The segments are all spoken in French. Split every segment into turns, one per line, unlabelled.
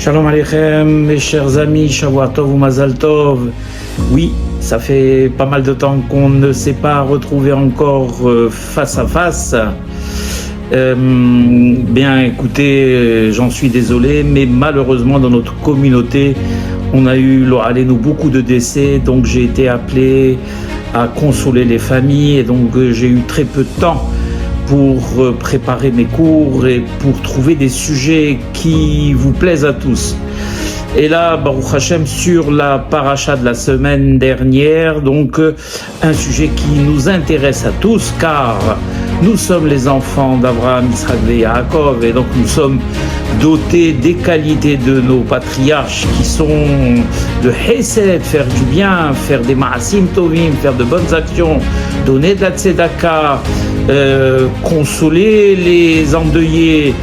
Shalom Aleichem, mes chers amis, Shavua Tov ou Mazal Tov. Oui, ça fait pas mal de temps qu'on ne s'est pas retrouvé encore face à face. Bien écoutez, j'en suis désolé, mais malheureusement dans notre communauté, on a eu, nous beaucoup de décès, donc j'ai été appelé à consoler les familles et donc j'ai eu très peu de temps pour préparer mes cours et pour trouver des sujets qui vous plaisent à tous. Et là, Baruch Hashem, sur la paracha de la semaine dernière, donc un sujet qui nous intéresse à tous, car nous sommes les enfants d'Abraham, Yitzhak et Yaakov, et donc nous sommes dotés des qualités de nos patriarches qui sont de Hesed, faire du bien, faire des Ma'asim Tovim, faire de bonnes actions, donner de la Tzedaka, consoler les endeuillés,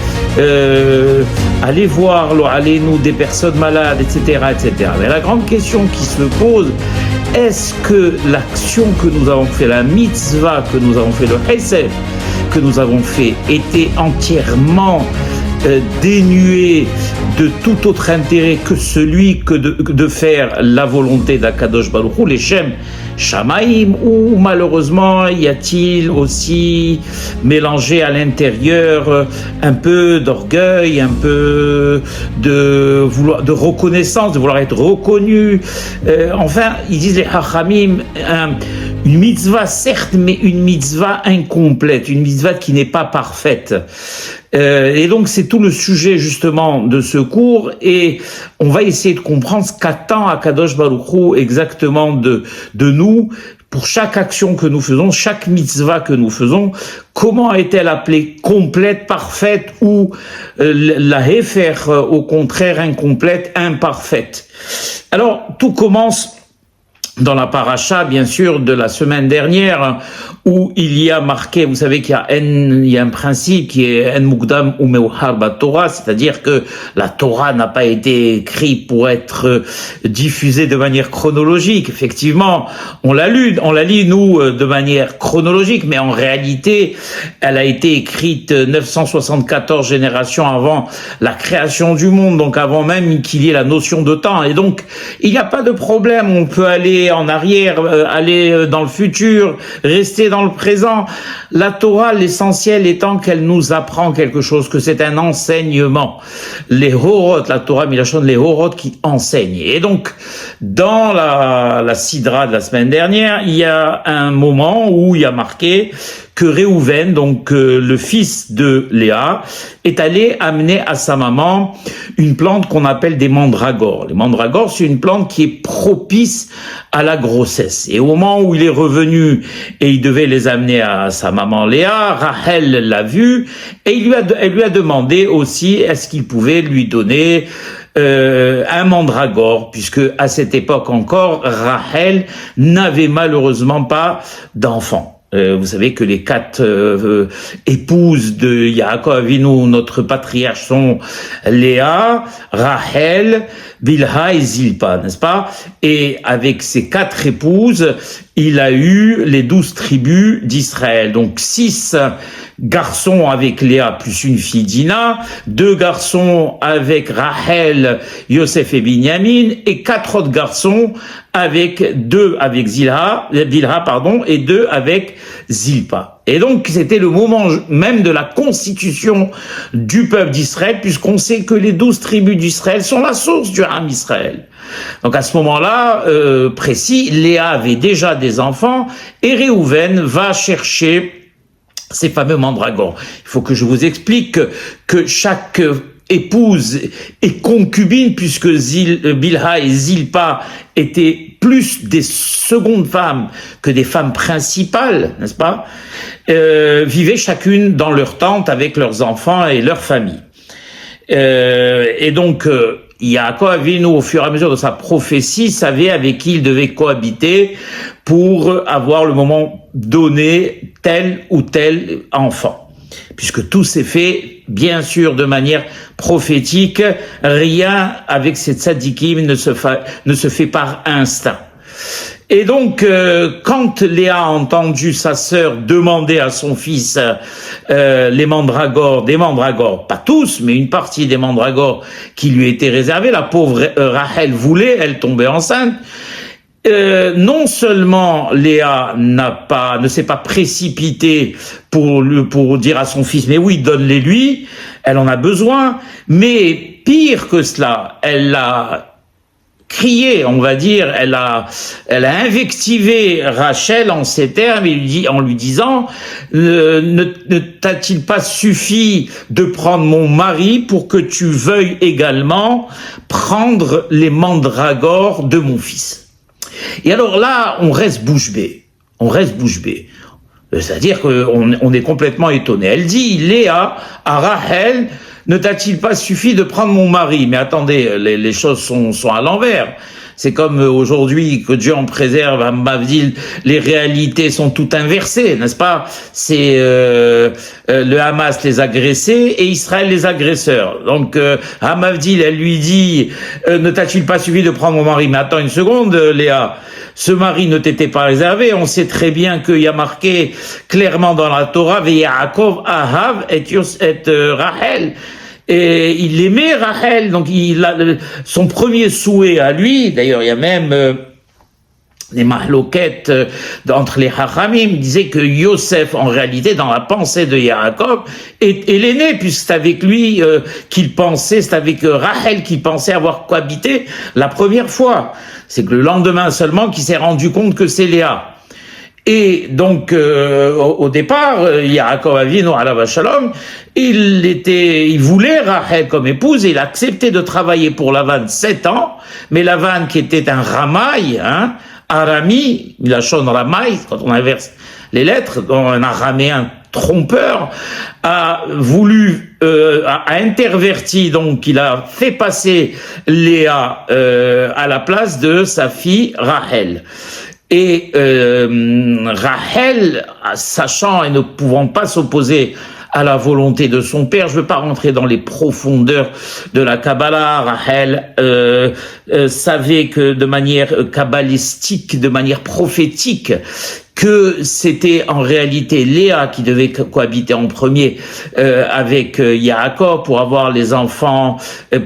aller voir nous des personnes malades, etc., etc. Mais la grande question qui se pose, est-ce que l'action que nous avons fait, la mitzvah que nous avons fait, le hesed que nous avons fait, était entièrement dénué de tout autre intérêt que celui que de faire la volonté d'Akadosh Baruch Hu, les Shem Shamaim, ou malheureusement y a-t-il aussi mélangé à l'intérieur un peu d'orgueil, un peu de reconnaissance, de vouloir être reconnu. Enfin, ils disent les Hachamim, une mitzvah certes, mais une mitzvah incomplète, une mitzvah qui n'est pas parfaite. Et donc c'est tout le sujet justement de ce cours, et on va essayer de comprendre ce qu'attend Akadosh Baruch Hu exactement de nous pour chaque action que nous faisons, chaque mitzvah que nous faisons. Comment est-elle appelée complète, parfaite, ou la hefer, au contraire incomplète, imparfaite? Alors tout commence dans la paracha, bien sûr, de la semaine dernière, où il y a marqué, vous savez qu'il y a un principe qui est En Mukdam ou Meuhar Torah, c'est-à-dire que la Torah n'a pas été écrite pour être diffusée de manière chronologique. Effectivement, on la lit, nous, de manière chronologique, mais en réalité, elle a été écrite 974 générations avant la création du monde, donc avant même qu'il y ait la notion de temps. Et donc, il n'y a pas de problème, on peut aller en arrière, aller dans le futur, rester dans le présent. La Torah, l'essentiel étant qu'elle nous apprend quelque chose, que c'est un enseignement. Les Horot, la Torah Milachon, les Horot qui enseignent. Et donc, dans la Sidra de la semaine dernière, il y a un moment où il y a marqué que Réhouven, donc le fils de Léa, est allé amener à sa maman une plante qu'on appelle des mandragores. Les mandragores, c'est une plante qui est propice à la grossesse. Et au moment où il est revenu et il devait les amener à sa maman Léa, Rachel l'a vu et elle lui a demandé aussi est-ce qu'il pouvait lui donner un mandragore, puisque à cette époque encore, Rachel n'avait malheureusement pas d'enfant. Vous savez que les 4 épouses de Yaakov Avinu, notre patriarche, sont Léa, Rachel, Bilha et Zilpa, n'est-ce pas? Et avec ces 4 épouses, il a eu les 12 tribus d'Israël. Donc 6 garçons avec Léa plus une fille Dina, 2 garçons avec Rachel, Yosef et Binyamin, et 4 autres garçons avec 2 avec Bilha, et 2 avec Zilpa. Et donc c'était le moment même de la constitution du peuple d'Israël, puisqu'on sait que les 12 tribus d'Israël sont la source du Ham Israël. Donc à ce moment-là précis, Léa avait déjà des enfants et Réhouven va chercher ces fameux mandragores. Il faut que je vous explique que chaque épouse et concubine, puisque Bilha et Zilpa étaient plus des secondes femmes que des femmes principales, n'est-ce pas, vivaient chacune dans leur tente avec leurs enfants et leur famille. Et donc, Yaakov Avinu, au fur et à mesure de sa prophétie, savait avec qui il devait cohabiter pour avoir le moment donné tel ou tel enfant. Puisque tout s'est fait, bien sûr, de manière prophétique, rien avec ces tzadikim ne se fait par instinct. Et donc, quand Léa a entendu sa sœur demander à son fils des mandragores, pas tous, mais une partie des mandragores qui lui étaient réservés, la pauvre Rachel voulait, elle tombait enceinte. Non seulement Léa ne s'est pas précipitée pour dire à son fils, mais oui, donne-les lui, elle en a besoin, mais pire que cela, elle a crié, on va dire, elle a invectivé Rachel en ces termes, en lui disant, ne t'a-t-il pas suffi de prendre mon mari pour que tu veuilles également prendre les mandragores de mon fils? Et alors là, on reste bouche bée. C'est-à-dire qu'on est complètement étonné. Elle dit, Léa, à Rachel, ne t'a-t-il pas suffi de prendre mon mari? Mais attendez, les choses sont à l'envers. C'est comme aujourd'hui, que Dieu en préserve, à Mavdil, les réalités sont toutes inversées, n'est-ce pas? C'est le Hamas les agressés et Israël les agresseurs. Donc, à Mavdil, elle lui dit, ne t'a-t-il pas suffi de prendre mon mari? Mais attends une seconde, Léa. Ce mari ne t'était pas réservé. On sait très bien qu'il y a marqué clairement dans la Torah, Yaakov Ahav et Rachel. Et il aimait Rachel, donc son premier souhait à lui, d'ailleurs il y a même des mahloquettes entre les Hachamim, disaient que Yosef, en réalité, dans la pensée de Yaakov, est l'aîné, puisque c'est avec lui qu'il pensait, c'est avec Rachel qu'il pensait avoir cohabité la première fois. C'est que le lendemain seulement qu'il s'est rendu compte que c'est Léa. Et donc, au départ, Yaakov Avinu alav shalom, il voulait Rachel comme épouse, et il a accepté de travailler pour Lavan 7 ans, mais Lavan, qui était un ramaï, Arami, Milachon Ramaï, quand on inverse les lettres, un araméen trompeur, a voulu, a interverti, donc il a fait passer Léa à la place de sa fille Rachel. Et Rachel, sachant et ne pouvant pas s'opposer à la volonté de son père, je ne veux pas rentrer dans les profondeurs de la Kabbalah, Rachel savait que de manière kabbalistique, de manière prophétique, que c'était en réalité Léa qui devait cohabiter en premier avec Yaakov pour avoir les enfants,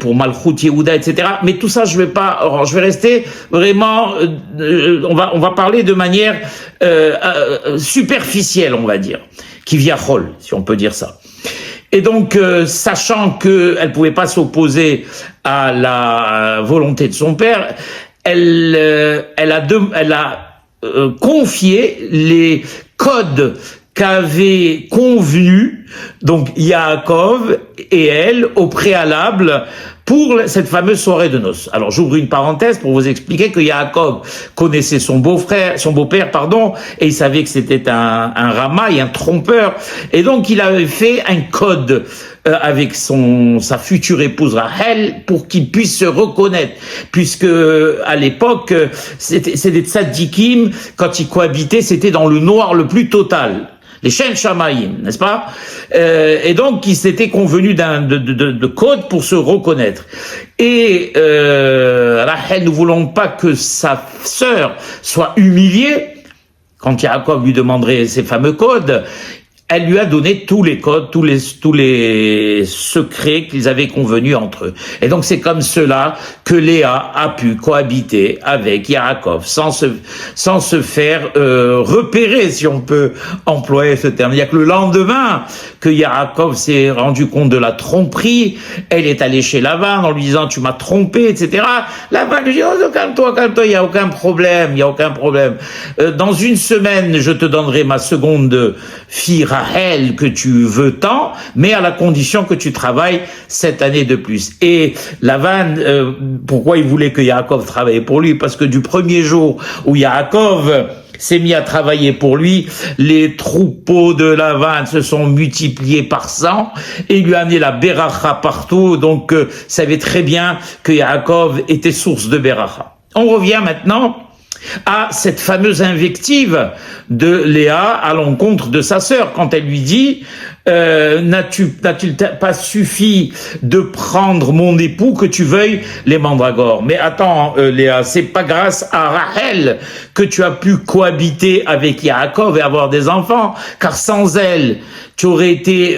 pour Malchut Yehuda, etc. Mais tout ça, je vais rester vraiment, on va parler de manière superficielle, on va dire, qui vient Chol, si on peut dire ça. Et donc, sachant qu'elle pouvait pas s'opposer à la volonté de son père, elle a confié les codes qu'avaient convenus donc Yaakov et elle au préalable pour cette fameuse soirée de noces. Alors j'ouvre une parenthèse pour vous expliquer que Yaakov connaissait son beau-père, et il savait que c'était un ramaï, un trompeur, et donc il avait fait un code avec sa future épouse Rachel pour qu'il puisse se reconnaître, puisque à l'époque c'est des tzadikim, quand ils cohabitaient, c'était dans le noir le plus total. Les Shen Shamaïm, n'est-ce pas? Et donc, ils s'étaient convenus de code pour se reconnaître. Et Rachel, ne voulant pas que sa sœur soit humiliée, quand Yaakov lui demanderait ces fameux codes, elle lui a donné tous les codes, tous les secrets qu'ils avaient convenus entre eux. Et donc c'est comme cela que Léa a pu cohabiter avec Yaakov, sans se faire repérer, si on peut employer ce terme. Il n'y a que le lendemain que Yaakov s'est rendu compte de la tromperie. Elle est allée chez Lavan en lui disant « tu m'as trompé », etc. Lavan lui dit « oh, calme-toi, il n'y a aucun problème, dans une semaine, je te donnerai ma seconde fille Rachel que tu veux tant, mais à la condition que tu travailles 7 années de plus. » Et Lavan, pourquoi il voulait que Yaakov travaille pour lui? Parce que du premier jour où Yaakov s'est mis à travailler pour lui, les troupeaux de Lavan se sont multipliés par 100 et il lui a amené la beracha partout, donc savait très bien que Yaakov était source de beracha. On revient maintenant à cette fameuse invective de Léa à l'encontre de sa sœur, quand elle lui dit n'a-t-il pas suffi de prendre mon époux que tu veuilles les mandragores? Mais attends, Léa, c'est pas grâce à Rachel que tu as pu cohabiter avec Yaakov et avoir des enfants, car sans elle, tu aurais été,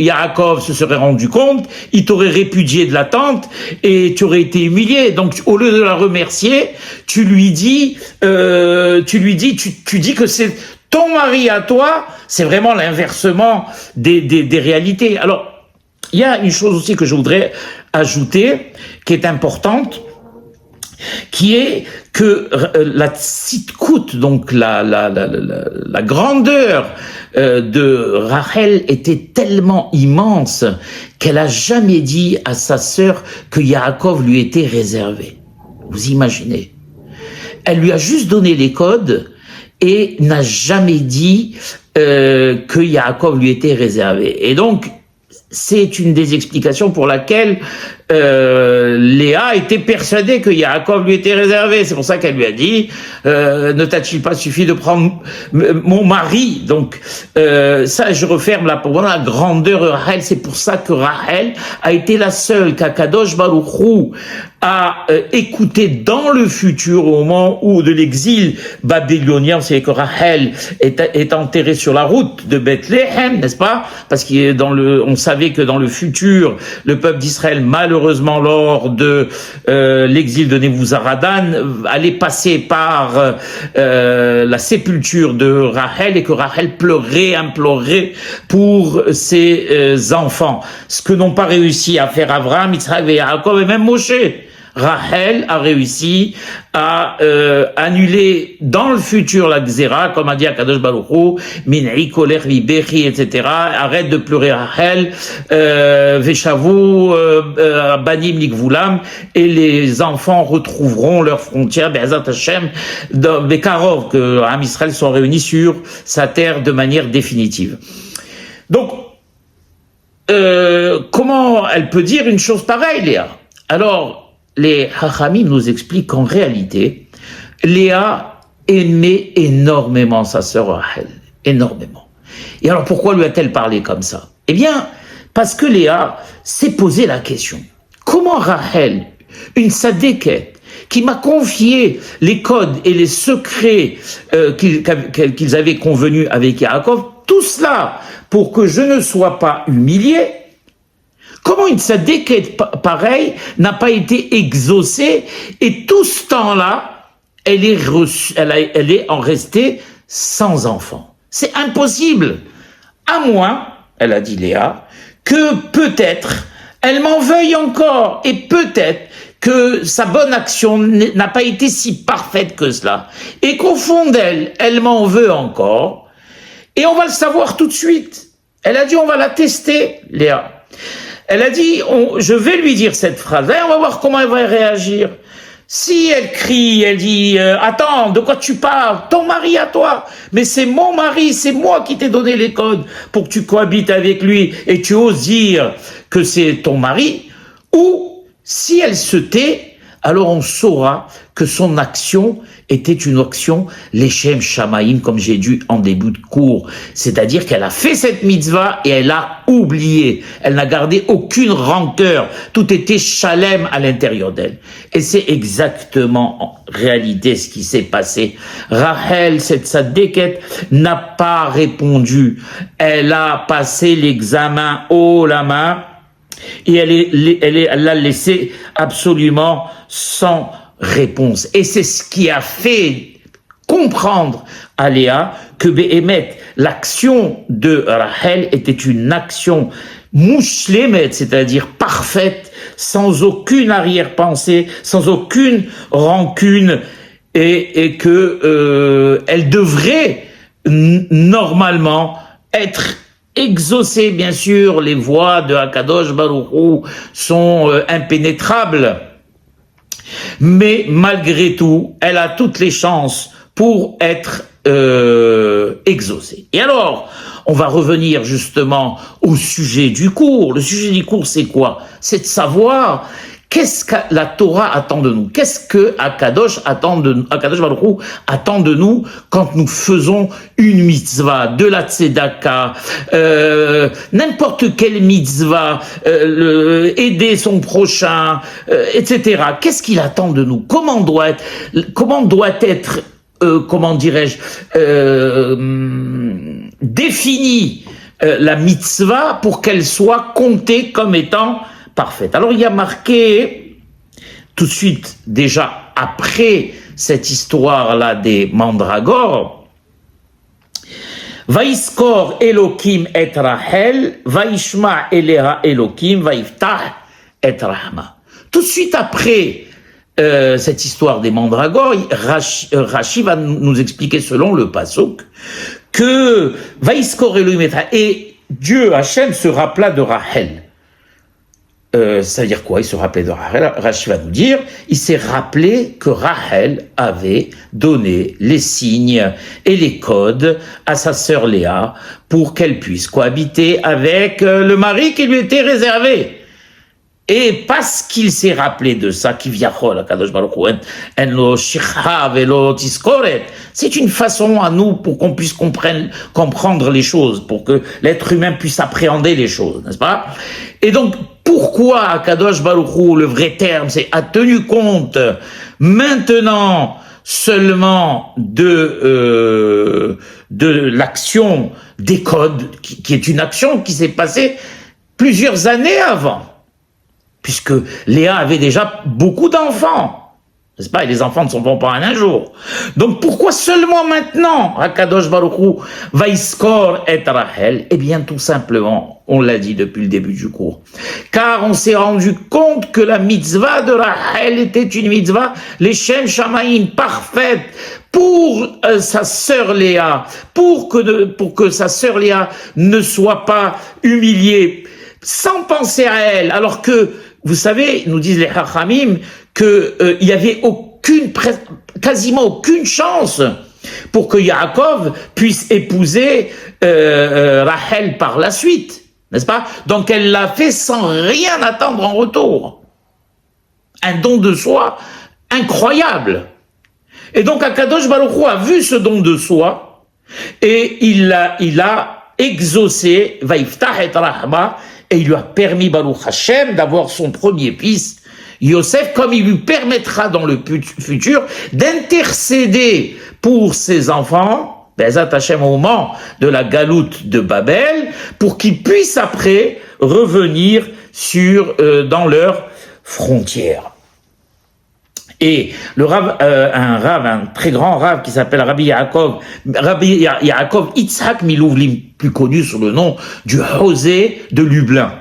Yaakov se serait rendu compte, il t'aurait répudié de la tente et tu aurais été humilié. Donc, au lieu de la remercier, tu dis que c'est ton mari à toi. C'est vraiment l'inversement des réalités. Alors, il y a une chose aussi que je voudrais ajouter, qui est importante, qui est que la tzidkout, donc la grandeur de Rachel était tellement immense qu'elle a jamais dit à sa sœur que Yaakov lui était réservé. Vous imaginez? Elle lui a juste donné les codes et n'a jamais dit que Yaakov lui était réservé. Et donc, c'est une des explications pour laquelle Léa était persuadée que Yaakov lui était réservé. C'est pour ça qu'elle lui a dit ne t'a-t-il pas suffi de prendre mon mari? Donc ça, je referme là pour voir la grandeur de Rachel. C'est pour ça que Rachel a été la seule qu'Akadosh Baruch Hu a écouté dans le futur, au moment où de l'exil babylonien. C'est que Rachel est enterrée sur la route de Bethléem, n'est-ce pas? Parce on savait que dans le futur, le peuple d'Israël, malheureusement lors de l'exil de Nebuzaradan, allait passer par la sépulture de Rachel, et que Rachel pleurait, implorait pour ses enfants. Ce que n'ont pas réussi à faire Abraham, Yitzhak et Yaakov et même Moshe. Rachel a réussi à annuler dans le futur la Xéra, comme a dit Akadosh Baruch Hu, Min'i koler vibechi, etc. Arrête de pleurer Rachel, Veshavu banim likvulam, et les enfants retrouveront leurs frontières, Be'ezat Hashem, dans Bekarov, que Am Israël soit réunis sur sa terre de manière définitive. Donc, comment elle peut dire une chose pareille, Léa? Alors, les Chachamim nous expliquent qu'en réalité, Léa aimait énormément sa sœur Rachel, énormément. Et alors pourquoi lui a-t-elle parlé comme ça? Eh bien, parce que Léa s'est posé la question. Comment Rachel, une sadéquette, qui m'a confié les codes et les secrets qu'ils avaient convenus avec Yaakov, tout cela pour que je ne sois pas humilié, comment une tzadékette pareille n'a pas été exaucée, et tout ce temps-là, elle est en restée sans enfant. C'est impossible. À moins, elle a dit Léa, que peut-être elle m'en veuille encore, et peut-être que sa bonne action n'a pas été si parfaite que cela, et qu'au fond d'elle, elle m'en veut encore, et on va le savoir tout de suite. Elle a dit, on va la tester, Léa. Elle a dit, je vais lui dire cette phrase, on va voir comment elle va réagir. Si elle crie, elle dit, attends, de quoi tu parles? Ton mari à toi. Mais c'est mon mari, c'est moi qui t'ai donné les codes pour que tu cohabites avec lui, et tu oses dire que c'est ton mari. Ou, si elle se tait, alors on saura que son action était une action Leshem Shamaïm, comme j'ai dit en début de cours. C'est-à-dire qu'elle a fait cette mitzvah et elle a oublié. Elle n'a gardé aucune rancœur. Tout était shalem à l'intérieur d'elle. Et c'est exactement en réalité ce qui s'est passé. Rachel, cette sadéquette, n'a pas répondu. Elle a passé l'examen haut la main, et elle l'a laissé absolument sans réponse. Et c'est ce qui a fait comprendre à Léa que Béhémet, l'action de Rachel était une action mouchlémet, c'est-à-dire parfaite, sans aucune arrière-pensée, sans aucune rancune, et que elle devrait normalement être exaucée. Bien sûr, les voies de Akadosh Baruch Hu sont impénétrables, mais malgré tout, elle a toutes les chances pour être exaucée. Et alors, on va revenir justement au sujet du cours. Le sujet du cours, c'est quoi? C'est de savoir Qu'est-ce que la Torah attend de nous? Qu'est-ce que Akadosh Baruch Hu attend de nous quand nous faisons une mitzvah, de la tzedaka, n'importe quelle mitzvah, aider son prochain, etc. Qu'est-ce qu'il attend de nous? Comment doit être comment dirais-je, définie la mitzvah pour qu'elle soit comptée comme étant parfaite. Alors il y a marqué tout de suite, déjà après cette histoire-là des mandragores, Vaïskor Elokim et Rachel, Vaishma Eleha Elokim, Vaiftah et Rahma. Tout de suite après cette histoire des mandragores, Rashi va nous expliquer selon le pasuk que Vaïskor Elohim et Dieu Hachem se rappela de Rachel. Ça veut dire quoi? Il se rappelait de Rachel. Rashi va nous dire, il s'est rappelé que Rachel avait donné les signes et les codes à sa sœur Léa pour qu'elle puisse cohabiter avec le mari qui lui était réservé. Et parce qu'il s'est rappelé de ça, c'est une façon à nous pour qu'on puisse comprendre les choses, pour que l'être humain puisse appréhender les choses, n'est-ce pas? Et donc, pourquoi Akadosh Baruch Hu, le vrai terme, c'est a tenu compte maintenant seulement de l'action des codes, qui est une action qui s'est passée plusieurs années avant. Puisque Léa avait déjà beaucoup d'enfants, n'est-ce pas? Et les enfants ne sont pas en un jour. Donc pourquoi seulement maintenant, Akadosh Baruch Hu, Vaïskor et Rachel? Eh bien tout simplement, on l'a dit depuis le début du cours, car on s'est rendu compte que la mitzvah de Rachel était une mitzvah, les Shem Shamaïm, parfaite, pour sa sœur Léa, pour que sa sœur Léa ne soit pas humiliée, sans penser à elle, alors que, vous savez, nous disent les Chachamim, il y avait quasiment aucune chance pour que Yaakov puisse épouser Rachel par la suite, n'est-ce pas? Donc elle l'a fait sans rien attendre en retour. Un don de soi incroyable. Et donc Akadosh Baruch Hu a vu ce don de soi et il a exaucé Vaiftah et Rahma, et il lui a permis, Baruch Hashem, d'avoir son premier fils, Yosef, comme il lui permettra dans le futur d'intercéder pour ses enfants, Bezat Hashem, au moment de la galoute de Babel, pour qu'ils puissent après revenir dans leurs frontières. Et le Rav, un très grand Rav qui s'appelle Rabbi Yaakov Yitzhak Milouvlim, plus connu sous le nom du José de Lublin,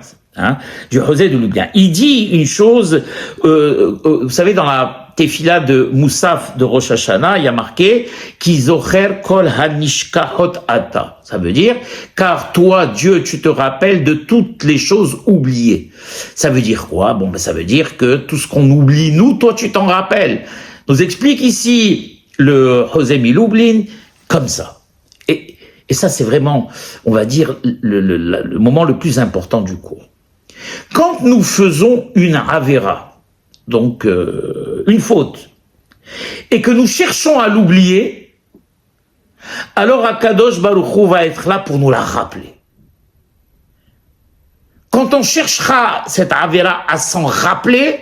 du José de Lublin. Il dit une chose, vous savez, dans la Tefila de Moussaf de Rosh Hashanah, il y a marqué Ki zocher kol hanishkahot ata. Ça veut dire, car toi, Dieu, tu te rappelles de toutes les choses oubliées. Ça veut dire quoi? Bon, ça veut dire que tout ce qu'on oublie, nous, toi, tu t'en rappelles. Nous explique ici le José Miloublin comme ça. Et ça, c'est vraiment, on va dire, le moment le plus important du cours. Quand nous faisons une avera, donc une faute, et que nous cherchons à l'oublier, alors Akadosh Baruch Hu va être là pour nous la rappeler. Quand on cherchera cette avera à s'en rappeler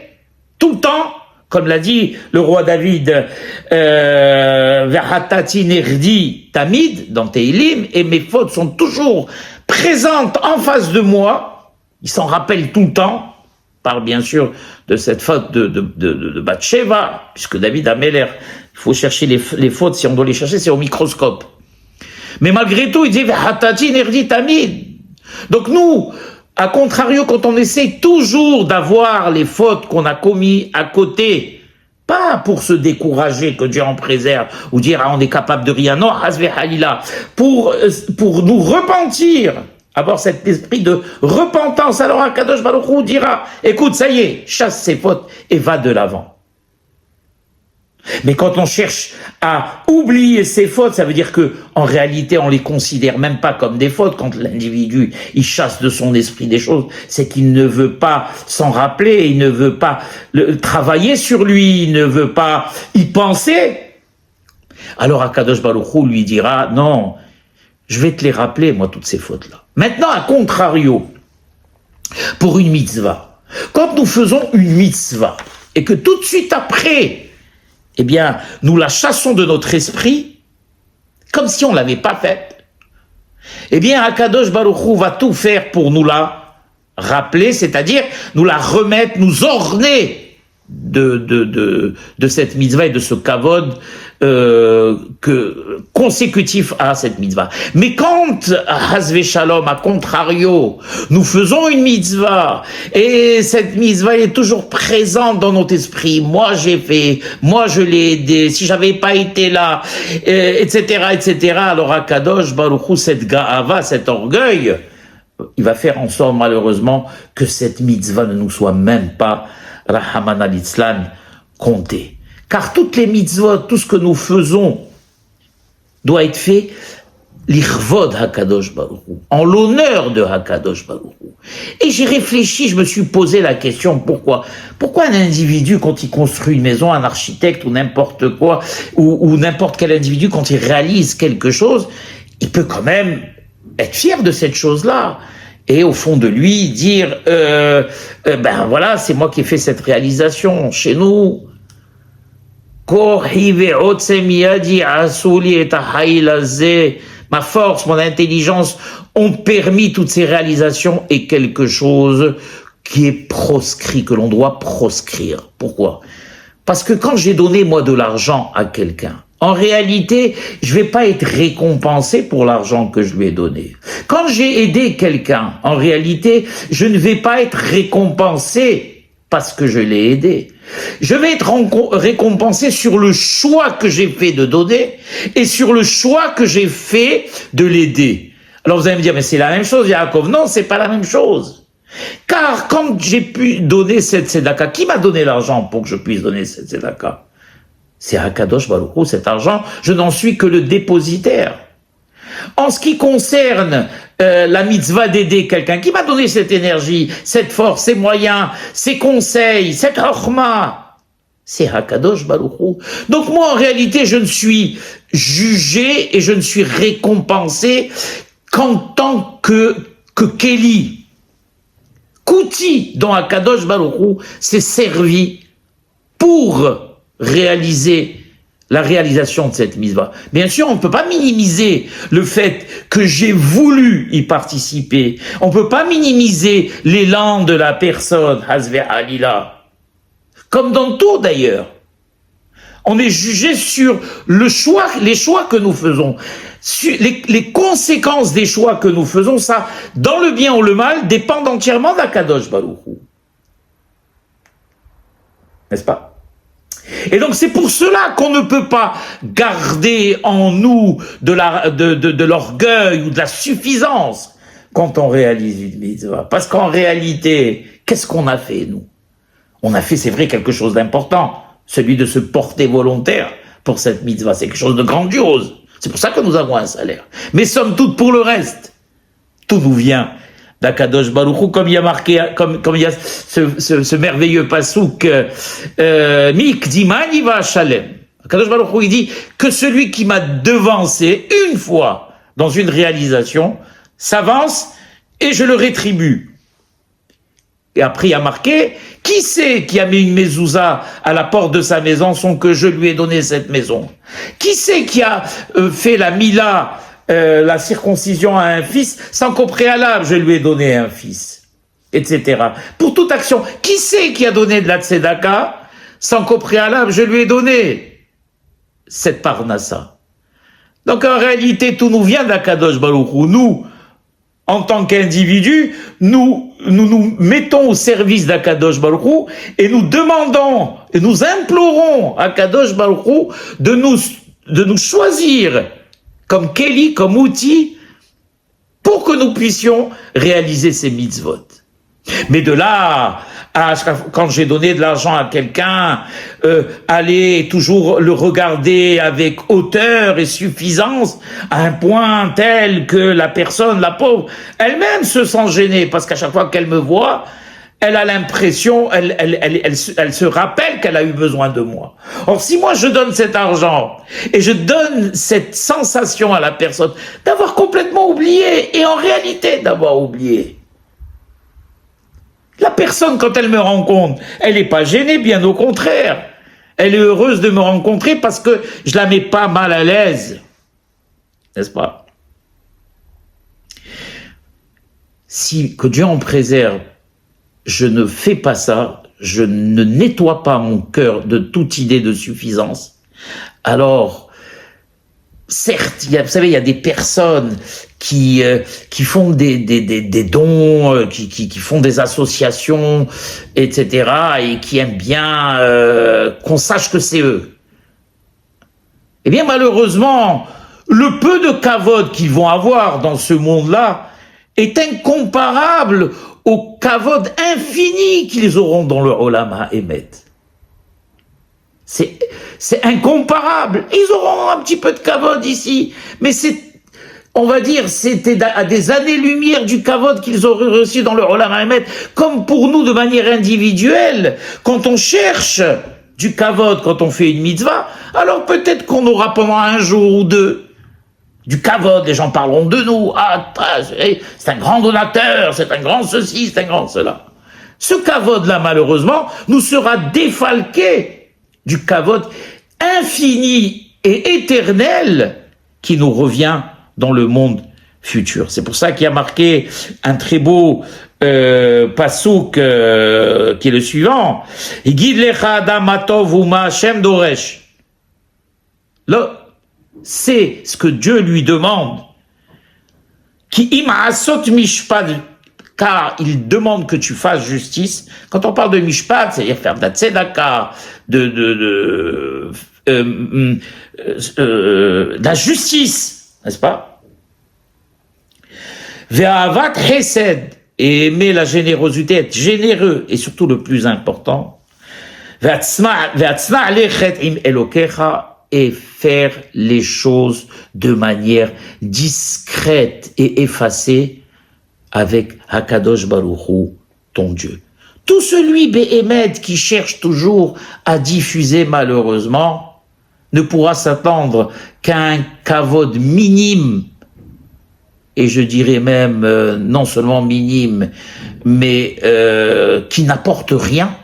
tout le temps, comme l'a dit le roi David, Verhatati Nerdi Tamid dans Teilim, et mes fautes sont toujours présentes en face de moi, il s'en rappelle tout le temps. Parle bien sûr de cette faute de Bathsheba, puisque David Améler, il faut chercher les fautes, si on doit les chercher, c'est au microscope. Mais malgré tout, il dit Hatati Nerdi Tamid. Donc nous, à contrario, quand on essaie toujours d'avoir les fautes qu'on a commises à côté, pas pour se décourager, que Dieu en préserve, ou dire on est capable de rien, non, Hazve Halila, pour nous repentir, avoir cet esprit de repentance, alors Akadosh Baruch Hu dira, écoute, ça y est, chasse ses fautes et va de l'avant. Mais quand on cherche à oublier ses fautes, ça veut dire que, en réalité, on les considère même pas comme des fautes. Quand l'individu, il chasse de son esprit des choses, c'est qu'il ne veut pas s'en rappeler, il ne veut pas travailler sur lui, il ne veut pas y penser. Alors Akadosh Baruch Hu lui dira, non, je vais te les rappeler, moi, toutes ces fautes-là. Maintenant, à contrario, pour une mitzvah, quand nous faisons une mitzvah, et que tout de suite après, eh bien, nous la chassons de notre esprit, comme si on ne l'avait pas faite, eh bien, Akadosh Baruch Hu va tout faire pour nous la rappeler, c'est-à-dire nous la remettre, nous orner de cette mitzvah et de ce kavod consécutif à cette mitzvah. Mais quand, Hasve Shalom, à contrario, nous faisons une mitzvah, et cette mitzvah est toujours présente dans notre esprit, moi j'ai fait, moi je l'ai aidé, si j'avais pas été là, etc., etc., alors Akadosh Baruch Hu, cette ga'ava, cet orgueil, il va faire en sorte, malheureusement, que cette mitzvah ne nous soit même pas Rahaman al-Itzlan comptée. Car toutes les mitzvot, tout ce que nous faisons, doit être fait l'irvod Hakadosh Baruch Hu, en l'honneur de Hakadosh Baruch Hu. Et j'ai réfléchi, je me suis posé la question, pourquoi un individu, quand il construit une maison, un architecte ou n'importe quoi, ou n'importe quel individu, quand il réalise quelque chose, il peut quand même être fier de cette chose-là. Et au fond de lui, dire, ben voilà, c'est moi qui ai fait cette réalisation chez nous. Ma force, mon intelligence ont permis toutes ces réalisations et quelque chose qui est proscrit, que l'on doit proscrire. Pourquoi? Parce que quand j'ai donné, moi, de l'argent à quelqu'un, en réalité, je vais pas être récompensé pour l'argent que je lui ai donné. Quand j'ai aidé quelqu'un, en réalité, je ne vais pas être récompensé parce que je l'ai aidé. Je vais être récompensé sur le choix que j'ai fait de donner et sur le choix que j'ai fait de l'aider. Alors vous allez me dire, mais c'est la même chose, Yaakov. Non, c'est pas la même chose. Car quand j'ai pu donner cette tzedaka, qui m'a donné l'argent pour que je puisse donner cette tzedaka? C'est Hakadosh Baruch Hu, cet argent, je n'en suis que le dépositaire. En ce qui concerne la mitzvah d'aider quelqu'un, qui m'a donné cette énergie, cette force, ces moyens, ces conseils, cette chokhma, c'est Hakadosh Baruch Hu. Donc moi, en réalité, je ne suis jugé et je ne suis récompensé qu'en tant que Kéli, qu'outil dont Hakadosh Baruch Hu s'est servi pour réaliser la réalisation de cette mitzvah. Bien sûr, on ne peut pas minimiser le fait que j'ai voulu y participer. On ne peut pas minimiser l'élan de la personne, Hasve Halila. Comme dans tout d'ailleurs. On est jugé sur le choix, les choix que nous faisons. Les conséquences des choix que nous faisons, ça, dans le bien ou le mal, dépendent entièrement d'Akadosh Baruch Hu. N'est-ce pas? Et donc c'est pour cela qu'on ne peut pas garder en nous de l'orgueil ou de la suffisance quand on réalise une mitzvah. Parce qu'en réalité, qu'est-ce qu'on a fait nous? On a fait, c'est vrai, quelque chose d'important, celui de se porter volontaire pour cette mitzvah. C'est quelque chose de grandiose. C'est pour ça que nous avons un salaire. Mais somme toute, pour le reste, tout nous vient d'Akadosh Baruch Hu, comme il y a marqué, comme il y a ce merveilleux pasouk, Mikdimani va Shalem. Akadosh Baruch Hu, il dit que celui qui m'a devancé une fois dans une réalisation s'avance et je le rétribue. Et après, il y a marqué, qui c'est qui a mis une mezouza à la porte de sa maison sans que je lui ai donné cette maison? Qui c'est qui a fait la mila, la circoncision à un fils, sans qu'au préalable je lui ai donné un fils, etc. Pour toute action, qui c'est qui a donné de la tzedaka, sans qu'au préalable je lui ai donné cette parnassa? Donc en réalité, tout nous vient d'Akadosh Baruch Hu. Nous, en tant qu'individus, nous mettons au service d'Akadosh Baruch Hu et nous demandons et nous implorons Akadosh Baruch Hu de nous choisir comme Kéli, comme outil, pour que nous puissions réaliser ces mitzvot. Mais de là quand j'ai donné de l'argent à quelqu'un, aller toujours le regarder avec hauteur et suffisance, à un point tel que la personne, la pauvre, elle-même se sent gênée, parce qu'à chaque fois qu'elle me voit, elle a l'impression, elle se rappelle qu'elle a eu besoin de moi. Or, si moi je donne cet argent et je donne cette sensation à la personne d'avoir complètement oublié, et en réalité d'avoir oublié, la personne, quand elle me rencontre, elle n'est pas gênée, bien au contraire. Elle est heureuse de me rencontrer parce que je la mets pas mal à l'aise. N'est-ce pas? Si, que Dieu en préserve, je ne fais pas ça, je ne nettoie pas mon cœur de toute idée de suffisance, alors, certes, vous savez, il y a des personnes qui font des dons, qui font des associations, etc., et qui aiment bien qu'on sache que c'est eux. Eh bien, malheureusement, le peu de kavod qu'ils vont avoir dans ce monde-là est incomparable au kavod infini qu'ils auront dans le Olam HaEmet. C'est incomparable. Ils auront un petit peu de kavod ici, mais on va dire, c'était à des années-lumière du kavod qu'ils auraient reçu dans le Olam HaEmet, comme pour nous de manière individuelle. Quand on cherche du kavod, quand on fait une mitzvah, alors peut-être qu'on aura pendant un jour ou deux du kavod, les gens parleront de nous, c'est un grand donateur, c'est un grand ceci, c'est un grand cela. Ce kavod-là, malheureusement, nous sera défalqué du kavod infini et éternel qui nous revient dans le monde futur. C'est pour ça qu'il y a marqué un très beau pasouk qui est le suivant. Gid lecha adam atov uma Hashem doresh. Là, c'est ce que Dieu lui demande. Qui im asot mishpat, car il demande que tu fasses justice. Quand on parle de mishpat, c'est-à-dire faire de la tzedaka, de la justice, n'est-ce pas? Ve'avat chesed, et aimer la générosité, être généreux, et surtout le plus important, ve'atzma alechet im elokecha, et faire les choses de manière discrète et effacée avec Hakadosh Baruch Hu, ton Dieu. Tout celui, Béhémed, qui cherche toujours à diffuser malheureusement, ne pourra s'attendre qu'à un kavod minime, et je dirais même non seulement minime, mais qui n'apporte rien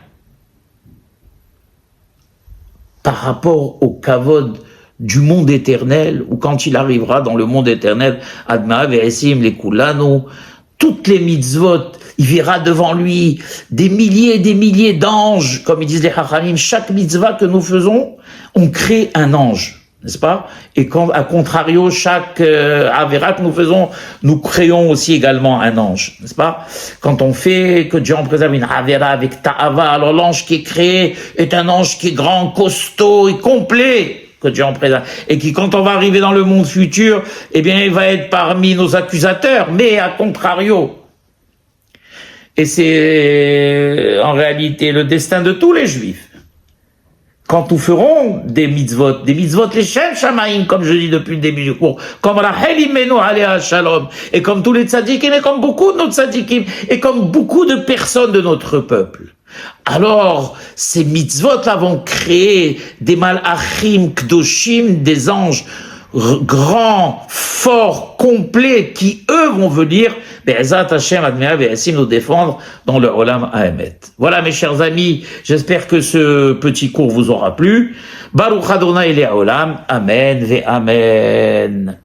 par rapport au kavod du monde éternel, ou quand il arrivera dans le monde éternel, Adma Ve'esim les Kulanu, toutes les mitzvot, il verra devant lui des milliers d'anges, comme ils disent les Chachamim. Chaque mitzvah que nous faisons, on crée un ange, n'est-ce pas? Et quand, à contrario, chaque Avera que nous faisons, nous créons aussi également un ange, n'est-ce pas? Quand on fait, que Dieu en préserve une Avera avec Ta'ava, alors l'ange qui est créé est un ange qui est grand, costaud et complet, que Dieu en préserve. Et qui, quand on va arriver dans le monde futur, eh bien, il va être parmi nos accusateurs, mais à contrario. Et c'est en réalité le destin de tous les Juifs. Quand nous ferons des mitzvot les Shem Shamaim, comme je dis depuis le début du cours, comme Rachel Imenu Alea Shalom, et comme tous les tzadikim, et comme beaucoup de nos tzadikim, et comme beaucoup de personnes de notre peuple. Alors, ces mitzvot-là vont créer des malachim, kdoshim, des anges grands, forts, complets, qui eux vont venir, Be'ezat Hashem Admea Ve'esim, nous défendre dans le Olam HaEmet. Voilà mes chers amis, j'espère que ce petit cours vous aura plu. Baruch Adonai Le'olam, Amen Ve'Amen.